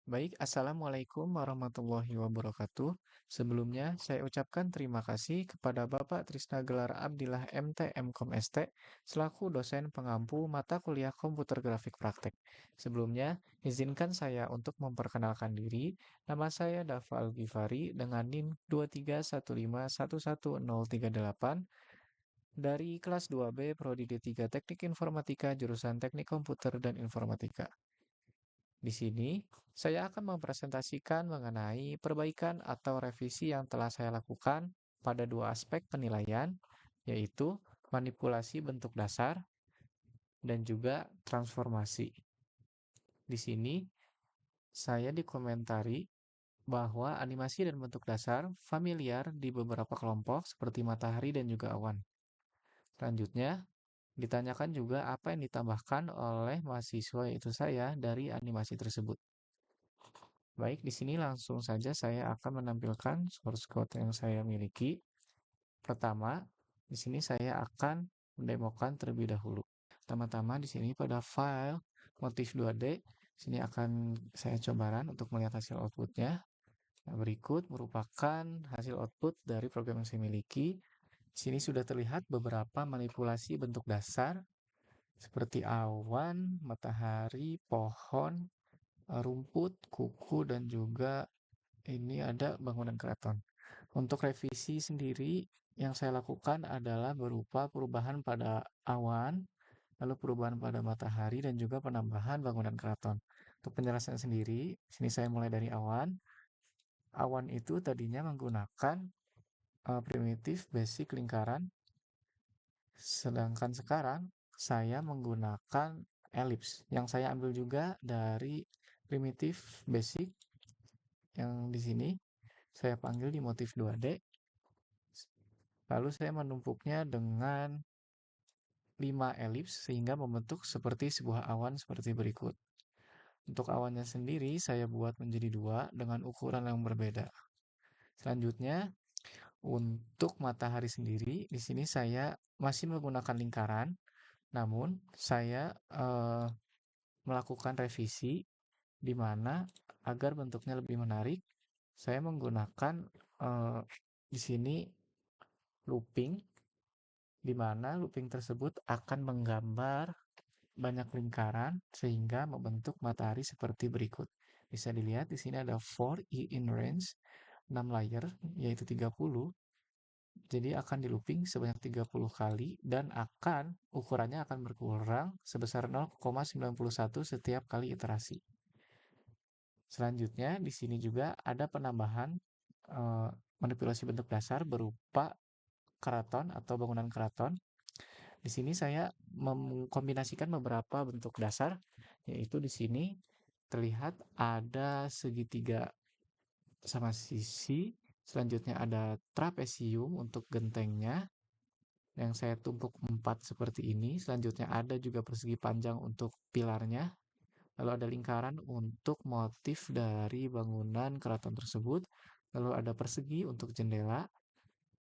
Baik, Assalamualaikum warahmatullahi wabarakatuh. Sebelumnya, saya ucapkan terima kasih kepada Bapak Trisna Gelar Abdillah MT Mkom ST selaku dosen pengampu mata kuliah komputer grafik praktek. Sebelumnya, izinkan saya untuk memperkenalkan diri. Nama saya Dafa Al-Ghifari dengan NIM 231511038 dari kelas 2B Prodi D3 Teknik Informatika jurusan Teknik Komputer dan Informatika. Di sini, saya akan mempresentasikan mengenai perbaikan atau revisi yang telah saya lakukan pada dua aspek penilaian, yaitu manipulasi bentuk dasar dan juga transformasi. Di sini, saya dikomentari bahwa animasi dan bentuk dasar familiar di beberapa kelompok seperti matahari dan juga awan. Selanjutnya, ditanyakan juga apa yang ditambahkan oleh mahasiswa yaitu saya dari animasi tersebut. Baik, di sini langsung saja saya akan menampilkan source code yang saya miliki. Pertama, di sini saya akan mendemokan terlebih dahulu. Pertama-tama di sini pada file motif 2D, sini akan saya coba run untuk melihat hasil outputnya. Nah, berikut merupakan hasil output dari program yang saya miliki. Di sini sudah terlihat beberapa manipulasi bentuk dasar seperti awan, matahari, pohon, rumput, kuku, dan juga ini ada bangunan keraton. Untuk revisi sendiri, yang saya lakukan adalah berupa perubahan pada awan, lalu perubahan pada matahari, dan juga penambahan bangunan keraton. Untuk penjelasan sendiri, sini saya mulai dari awan. Awan itu tadinya menggunakan primitif basic lingkaran, sedangkan sekarang saya menggunakan elips, yang saya ambil juga dari primitif basic yang di sini saya panggil di motif 2D. Lalu saya menumpuknya dengan 5 elips sehingga membentuk seperti sebuah awan seperti berikut. Untuk awannya sendiri saya buat menjadi dua dengan ukuran yang berbeda. Selanjutnya, untuk matahari sendiri, di sini saya masih menggunakan lingkaran, namun saya melakukan revisi di mana agar bentuknya lebih menarik, saya menggunakan eh, di sini looping, di mana looping tersebut akan menggambar banyak lingkaran sehingga membentuk matahari seperti berikut. Bisa dilihat di sini ada 4 in range 6 layer yaitu 30. Jadi akan di looping sebanyak 30 kali dan ukurannya akan berkurang sebesar 0,91 setiap kali iterasi. Selanjutnya di sini juga ada penambahan eh, manipulasi bentuk dasar berupa keraton atau bangunan keraton. Di sini saya mengkombinasikan beberapa bentuk dasar, yaitu di sini terlihat ada segitiga sama sisi, selanjutnya ada trapesium untuk gentengnya, yang saya tumpuk 4 seperti ini, selanjutnya ada juga persegi panjang untuk pilarnya, lalu ada lingkaran untuk motif dari bangunan keraton tersebut, lalu ada persegi untuk jendela,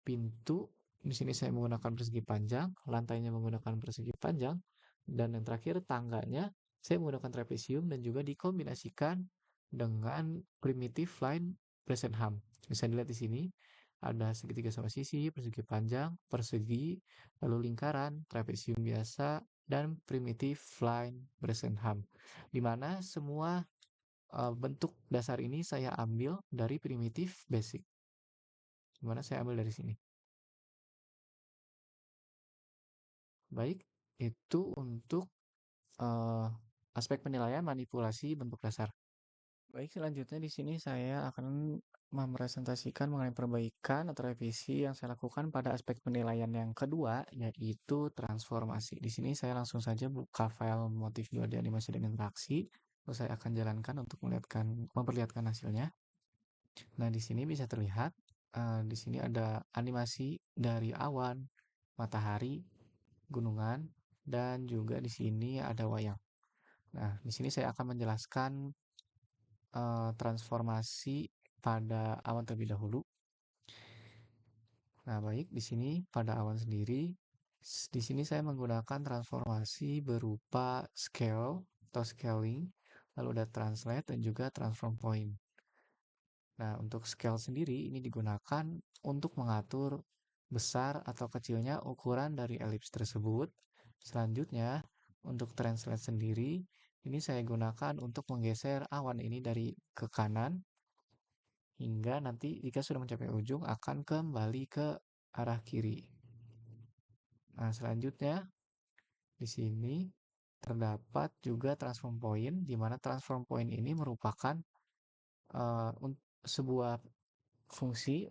pintu. Di sini saya menggunakan persegi panjang, lantainya menggunakan persegi panjang, dan yang terakhir tangganya saya menggunakan trapesium dan juga dikombinasikan dengan primitive line Bresenham. Bisa dilihat di sini ada segitiga sama sisi, persegi panjang, persegi, lalu lingkaran, trapesium biasa, dan primitive line Bresenham. Di mana semua bentuk dasar ini saya ambil dari primitif basic. Di mana saya ambil dari sini. Baik, itu untuk eh, aspek penilaian manipulasi bentuk dasar. Baik, selanjutnya di sini saya akan mempresentasikan mengenai perbaikan atau revisi yang saya lakukan pada aspek penilaian yang kedua, yaitu transformasi. Di sini saya langsung saja buka file motif 2D animasi dan interaksi, terus saya akan jalankan untuk memperlihatkan hasilnya. Nah, di sini bisa terlihat, di sini ada animasi dari awan, matahari, gunungan, dan juga di sini ada wayang. Nah, di sini saya akan menjelaskan transformasi pada awan terlebih dahulu. Nah, baik, di sini pada awan sendiri, di sini saya menggunakan transformasi berupa scale atau scaling lalu ada translate dan juga transform point. Nah, untuk scale sendiri ini digunakan untuk mengatur besar atau kecilnya ukuran dari elips tersebut. Selanjutnya, untuk translate sendiri, ini saya gunakan untuk menggeser awan ini dari ke kanan hingga nanti jika sudah mencapai ujung akan kembali ke arah kiri. Nah, selanjutnya di sini terdapat juga transform point, di mana transform point ini merupakan sebuah fungsi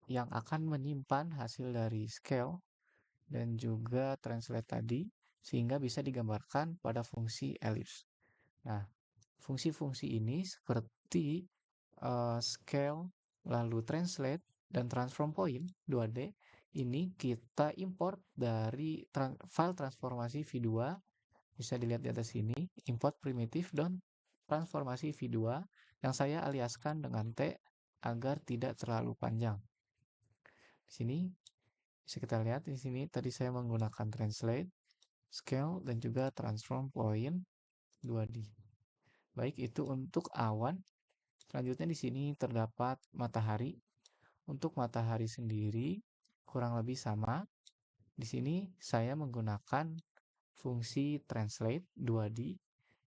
yang akan menyimpan hasil dari scale dan juga translate tadi sehingga bisa digambarkan pada fungsi ellipse. Nah, fungsi-fungsi ini seperti scale, lalu translate, dan transform point 2D ini kita import dari file transformasi V2. Bisa dilihat di atas sini, import primitif dan transformasi V2 yang saya aliaskan dengan T agar tidak terlalu panjang. Di sini bisa kita lihat di sini tadi saya menggunakan translate, scale, dan juga transform point 2D. Baik, itu untuk awan. Selanjutnya di sini terdapat matahari. Untuk matahari sendiri kurang lebih sama. Di sini saya menggunakan fungsi translate 2D,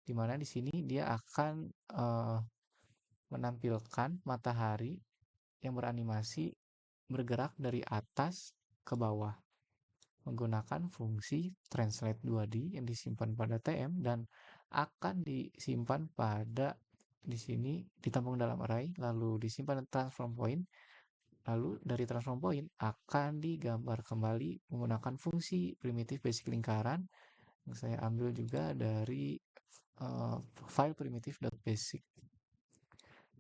di mana di sini dia akan menampilkan matahari yang beranimasi bergerak dari atas ke bawah menggunakan fungsi translate 2D yang disimpan pada TM dan akan disimpan pada di sini ditampung dalam array lalu disimpan transform point, lalu dari transform point akan digambar kembali menggunakan fungsi primitif basic lingkaran yang saya ambil juga dari file primitive.basic.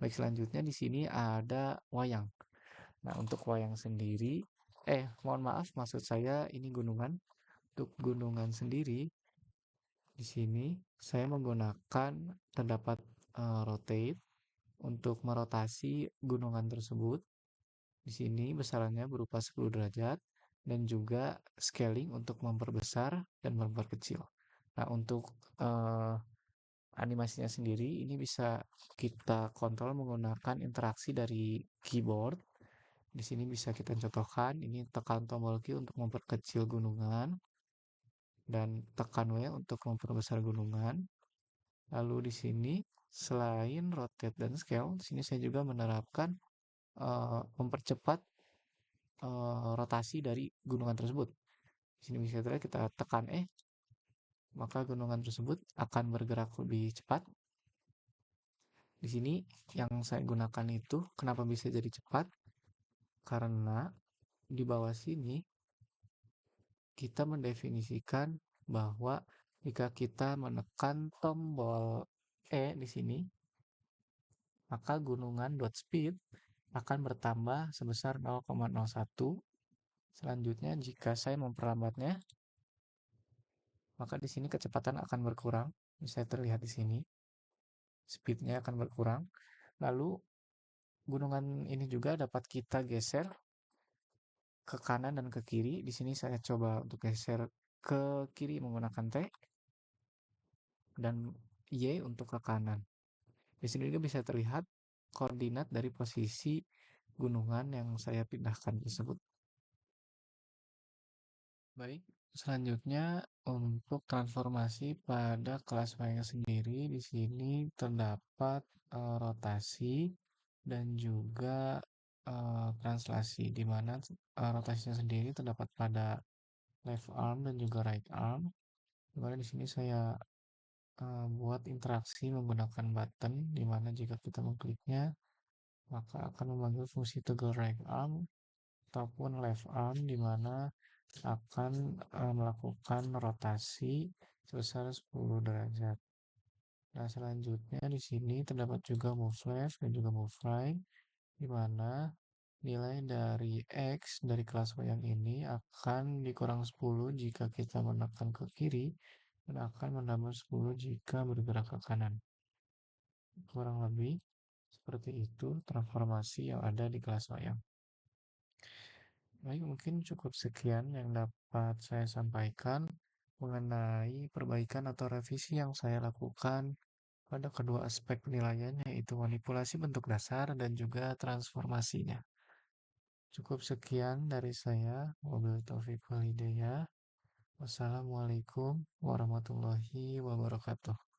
Baik, selanjutnya di sini ada wayang. Nah, untuk wayang sendiri, mohon maaf, maksud saya ini gunungan. Untuk gunungan sendiri, di sini saya menggunakan terdapat rotate untuk merotasi gunungan tersebut. Di sini besarannya berupa 10 derajat dan juga scaling untuk memperbesar dan memperkecil. Nah, untuk animasinya sendiri ini bisa kita kontrol menggunakan interaksi dari keyboard. Di sini bisa kita contohkan, ini tekan tombol Q untuk memperkecil gunungan dan tekan W untuk memperbesar gunungan. Lalu di sini selain rotate dan scale, di sini saya juga menerapkan mempercepat rotasi dari gunungan tersebut. Di sini bisa kita tekan maka gunungan tersebut akan bergerak lebih cepat. Di sini yang saya gunakan itu kenapa bisa jadi cepat? Karena di bawah sini kita mendefinisikan bahwa jika kita menekan tombol di sini, maka gunungan dot speed akan bertambah sebesar 0,01. Selanjutnya, jika saya memperlambatnya, maka di sini kecepatan akan berkurang. Bisa terlihat di sini, speednya akan berkurang. Lalu, gunungan ini juga dapat kita geser ke kanan dan ke kiri. Di sini saya coba untuk geser ke kiri menggunakan T dan Y untuk ke kanan. Di sini juga bisa terlihat koordinat dari posisi gunungan yang saya pindahkan tersebut. Baik, selanjutnya untuk transformasi pada kelas wayang sendiri di sini terdapat rotasi dan juga translasi di mana rotasinya sendiri terdapat pada left arm dan juga right arm. Di mana di sini saya buat interaksi menggunakan button di mana jika kita mengkliknya maka akan memanggil fungsi toggle right arm ataupun left arm di mana akan melakukan rotasi sebesar 10 derajat. Nah, selanjutnya di sini terdapat juga move left dan juga move right di mana nilai dari X dari kelas wayang ini akan dikurang 10 jika kita menekan ke kiri dan akan menambah 10 jika bergerak ke kanan. Kurang lebih seperti itu transformasi yang ada di kelas wayang. Baik, mungkin cukup sekian yang dapat saya sampaikan mengenai perbaikan atau revisi yang saya lakukan pada kedua aspek penilaian, yaitu manipulasi bentuk dasar dan juga transformasinya. Cukup sekian dari saya. Wabillahi taufiq wal hidayah. Wassalamualaikum warahmatullahi wabarakatuh.